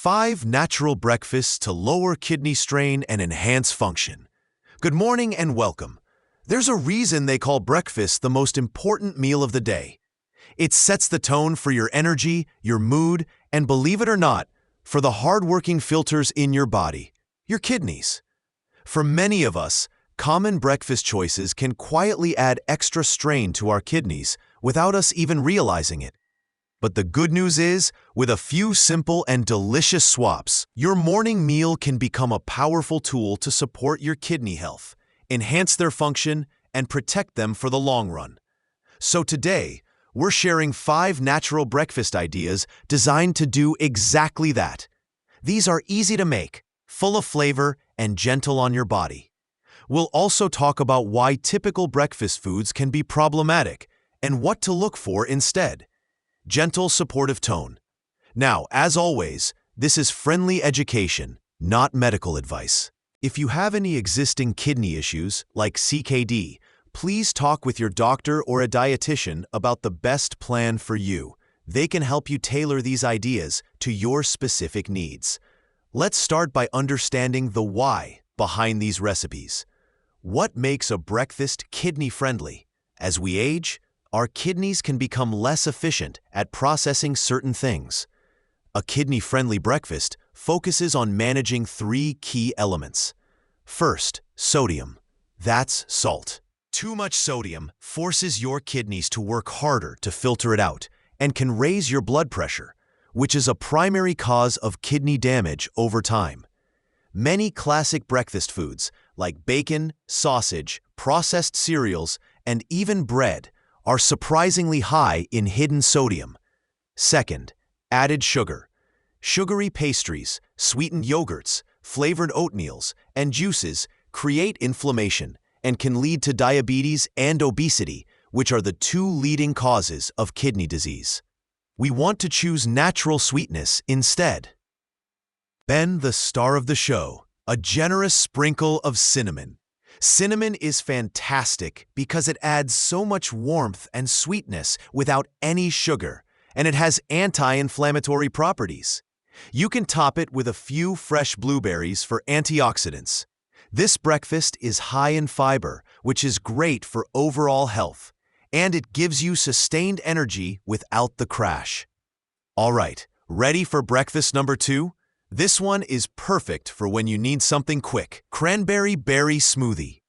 5 natural breakfasts to lower kidney strain and enhance function. Good morning and welcome. There's a reason they call breakfast the most important meal of the day. It sets the tone for your energy, your mood, and believe it or not, for the hard-working filters in your body, your kidneys. For many of us, common breakfast choices can quietly add extra strain to our kidneys without us even realizing it. But the good news is, with a few simple and delicious swaps, your morning meal can become a powerful tool to support your kidney health, enhance their function, and protect them for the long run. So today, we're sharing 5 natural breakfast ideas designed to do exactly that. These are easy to make, full of flavor, and gentle on your body. We'll also talk about why typical breakfast foods can be problematic and what to look for instead. Gentle, supportive tone. Now, as always, this is friendly education, not medical advice. If you have any existing kidney issues, like CKD, please talk with your doctor or a dietitian about the best plan for you. They can help you tailor these ideas to your specific needs. Let's start by understanding the why behind these recipes. What makes a breakfast kidney-friendly? As we age, our kidneys can become less efficient at processing certain things. A kidney-friendly breakfast focuses on managing 3 key elements. First, sodium. That's salt. Too much sodium forces your kidneys to work harder to filter it out and can raise your blood pressure, which is a primary cause of kidney damage over time. Many classic breakfast foods, like bacon, sausage, processed cereals, and even bread, are surprisingly high in hidden sodium. Second, added sugar. Sugary pastries, sweetened yogurts, flavored oatmeals, and juices create inflammation and can lead to diabetes and obesity, which are the 2 leading causes of kidney disease. We want to choose natural sweetness instead. Then the star of the show, a generous sprinkle of cinnamon. Cinnamon is fantastic because it adds so much warmth and sweetness without any sugar, and it has anti-inflammatory properties. You can top it with a few fresh blueberries for antioxidants. This breakfast is high in fiber, which is great for overall health, and it gives you sustained energy without the crash. All right, ready for breakfast number 2? This one is perfect for when you need something quick. Cranberry-Berry Smoothie.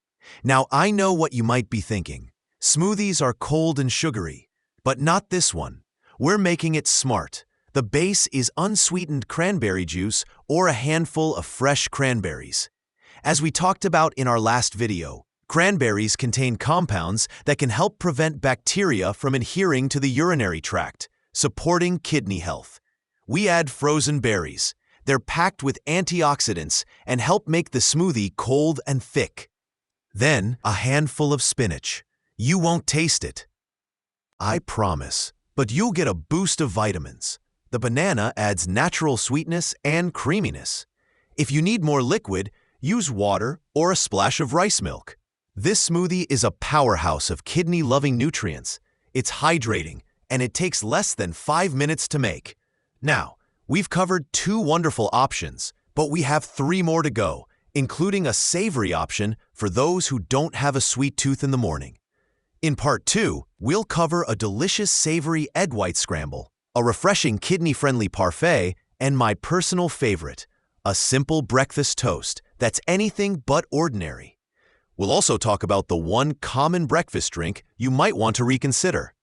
Now, I know what you might be thinking. Smoothies are cold and sugary, but not this one. We're making it smart. The base is unsweetened cranberry juice or a handful of fresh cranberries. As we talked about in our last video, cranberries contain compounds that can help prevent bacteria from adhering to the urinary tract, supporting kidney health. We add frozen berries. They're packed with antioxidants and help make the smoothie cold and thick. Then, a handful of spinach. You won't taste it, I promise, but you'll get a boost of vitamins. The banana adds natural sweetness and creaminess. If you need more liquid, use water or a splash of rice milk. This smoothie is a powerhouse of kidney-loving nutrients. It's hydrating, and it takes less than 5 minutes to make. Now, we've covered 2 wonderful options, but we have 3 more to go, including a savory option for those who don't have a sweet tooth in the morning. In part 2, we'll cover a delicious savory egg white scramble, a refreshing kidney-friendly parfait, and my personal favorite, a simple breakfast toast that's anything but ordinary. We'll also talk about the one common breakfast drink you might want to reconsider.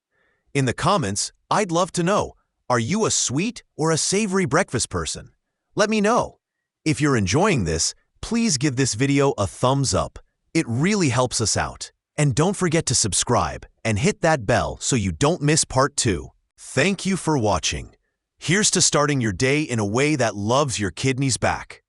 In the comments, I'd love to know, are you a sweet or a savory breakfast person? Let me know. If you're enjoying this, please give this video a thumbs up. It really helps us out. And don't forget to subscribe and hit that bell so you don't miss part 2. Thank you for watching. Here's to starting your day in a way that loves your kidneys back.